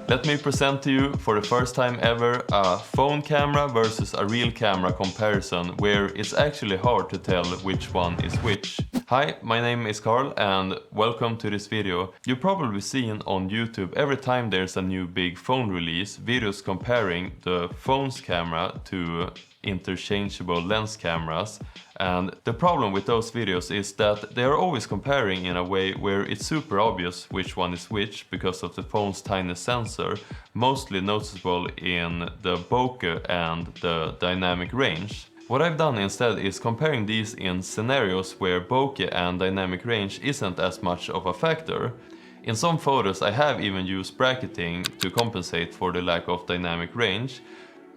Let me present to you for the first time ever a phone camera versus a real camera comparison where it's actually hard to tell which one is which. Hi, my name is Carl and welcome to this video. You've probably seen on YouTube every time there's a new big phone release, videos comparing the phone's camera to interchangeable lens cameras, and the problem with those videos is that they are always comparing in a way where it's super obvious which one is which because of the phone's tiny sensor, mostly noticeable in the bokeh and the dynamic range. What I've done instead is comparing these in scenarios where bokeh and dynamic range isn't as much of a factor. In some photos I have even used bracketing to compensate for the lack of dynamic range.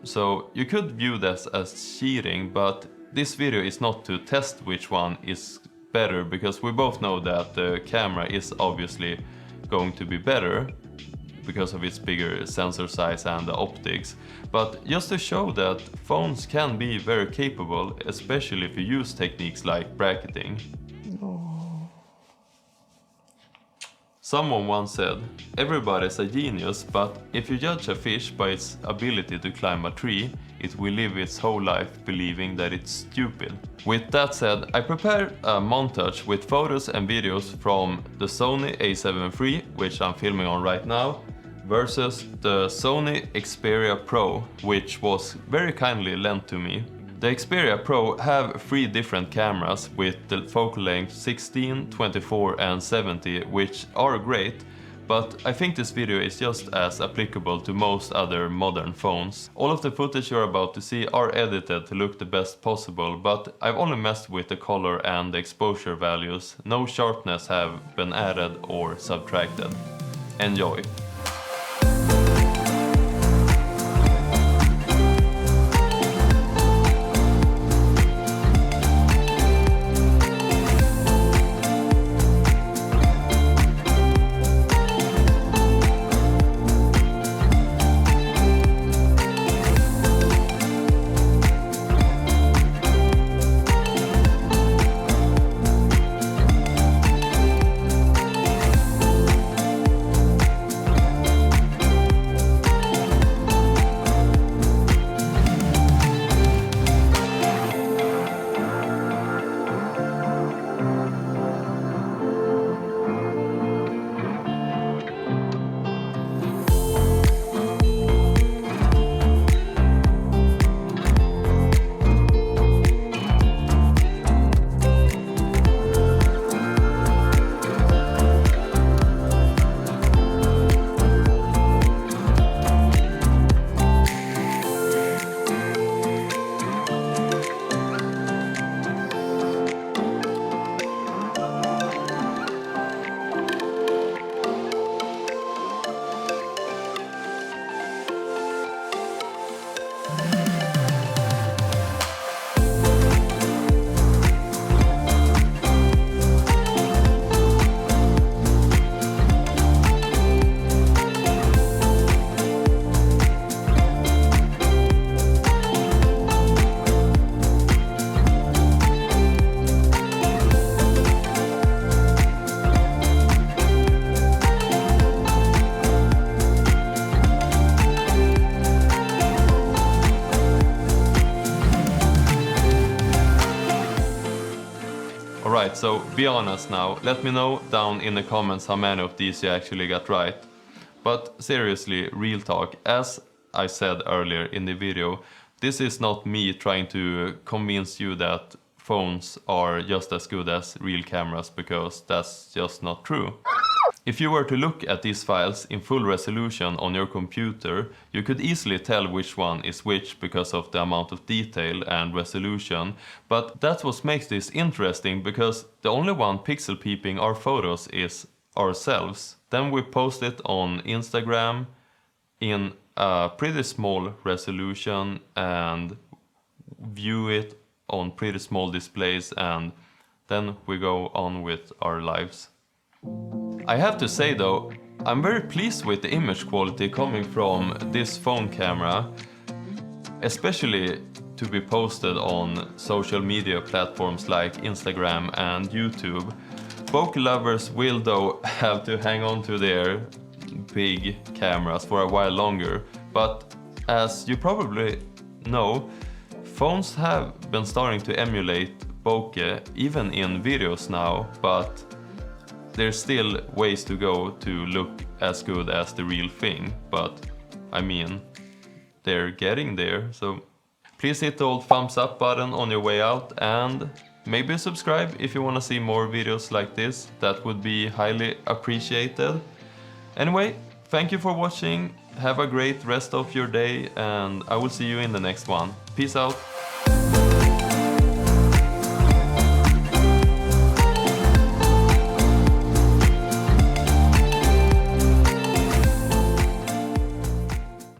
So you could view this as cheating, but this video is not to test which one is better, because we both know that the camera is obviously going to be better because of its bigger sensor size and the optics, but just to show that phones can be very capable, especially if you use techniques like bracketing. Someone once said, everybody's a genius, but if you judge a fish by its ability to climb a tree, it will live its whole life believing that it's stupid. With that said, I prepared a montage with photos and videos from the Sony a7 III, which I'm filming on right now, versus the Sony Xperia Pro, which was very kindly lent to me. The Xperia Pro have 3 different cameras with the focal length 16, 24 and 70, which are great, but I think this video is just as applicable to most other modern phones. All of the footage you're about to see are edited to look the best possible, but I've only messed with the color and the exposure values. No sharpness have been added or subtracted. Enjoy! Alright, so be honest now. Let me know down in the comments how many of these you actually got right. But seriously, real talk, as I said earlier in the video, this is not me trying to convince you that phones are just as good as real cameras, because that's just not true. If you were to look at these files in full resolution on your computer, you could easily tell which one is which because of the amount of detail and resolution, but that's what makes this interesting, because the only one pixel peeping our photos is ourselves. Then we post it on Instagram in a pretty small resolution and view it on pretty small displays, and then we go on with our lives. I have to say though, I'm very pleased with the image quality coming from this phone camera. especially to be posted on social media platforms like Instagram and YouTube. Bokeh lovers will though have to hang on to their big cameras for a while longer, but as you probably know, phones have been starting to emulate bokeh even in videos now, but there's still ways to go to look as good as the real thing. But I mean, they're getting there, so please hit the old thumbs up button on your way out and maybe subscribe if you want to see more videos like this. That would be highly appreciated. Anyway, thank you for watching, have a great rest of your day, and I will see you in the next one. Peace out!